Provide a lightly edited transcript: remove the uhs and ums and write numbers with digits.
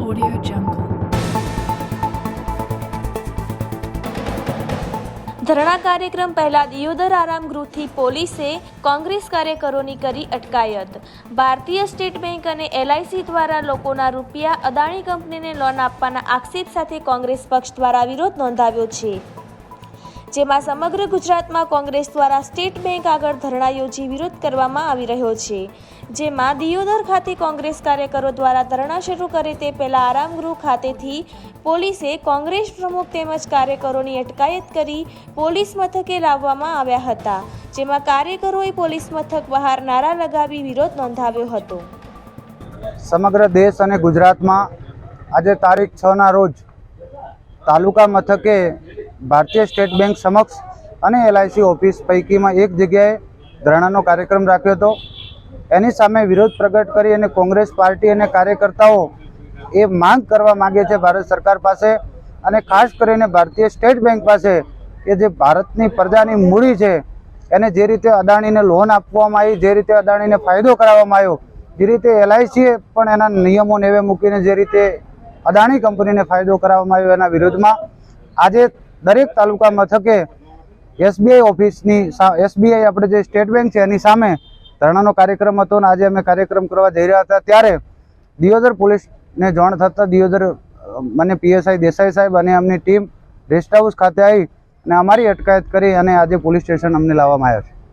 Audio Jungle. ધરણા કાર્યક્રમ પહેલા દિયોદર આરામ ગૃહથી પોલીસે કોંગ્રેસ કાર્યકરોની કરી અટકાયત। ભારતીય સ્ટેટ બેંક અને LIC દ્વારા લોકોના રૂપિયા અદાણી કંપનીને લોન આપવાના આક્ષેપ સાથે કોંગ્રેસ પક્ષ દ્વારા વિરોધ નોંધાવ્યો છે, જેમાં સમગ્ર ગુજરાતમાં કોંગ્રેસ દ્વારા સ્ટેટ બેંક આગળ ધરણા યોજી વિરોધ કરવામાં આવી રહ્યો છે, જેમાં દિયોદર ખાતે કોંગ્રેસ કાર્યકરો દ્વારા ધરણા શરૂ કરે તે પહેલા આરામગૃહ ખાતેથી પોલીસે કોંગ્રેસ પ્રમુખ તેમજ કાર્યકરોની અટકાયત કરી પોલીસ મથકે લાવવામાં આવ્યા હતા, જેમાં કાર્યકરોએ પોલીસ મથક બહાર નારા લગાવી વિરોધ નોંધાવ્યો હતો। સમગ્ર દેશ અને ગુજરાતમાં આજે તારીખ 6 ના રોજ તાલુકા મથકે ભારતીય સ્ટેટ બેંક સમક્ષ અને LIC ઓફિસ પૈકીમાં એક જગ્યાએ ધરણાનો કાર્યક્રમ રાખ્યો હતો। એની સામે વિરોધ પ્રગટ કરી અને કોંગ્રેસ પાર્ટી અને કાર્યકર્તાઓ એ માંગ કરવા માગે છે ભારત સરકાર પાસે અને ખાસ કરીને ભારતીય સ્ટેટ બેંક પાસે કે જે ભારતની પ્રજાની મૂડી છે એને જે રીતે અદાણીને લોન આપવામાં આવી, જે રીતે અદાણીને ફાયદો કરાવવામાં આવ્યો, જે રીતે LICએ પણ એના નિયમો નેવે મૂકીને જે રીતે અદાણી કંપનીને ફાયદો કરાવવામાં આવ્યો એના વિરોધમાં આજે દરેક તાલુકા મથકે SBI ઓફિસની SBI આપણે જે સ્ટેટ બેંક છે એની સામે ધરણાનો કાર્યક્રમ હતો અને આજે અમે કાર્યક્રમ કરવા જઈ રહ્યા હતા ત્યારે દિયોદર પોલીસને જાણ થતાં દિયોદર મને PSI દેસાઈ સાહેબ અને એમની ટીમ રેસ્ટ હાઉસ ખાતે આવી અને અમારી અટકાયત કરી અને આજે પોલીસ સ્ટેશન અમને લાવવામાં આવ્યા છે।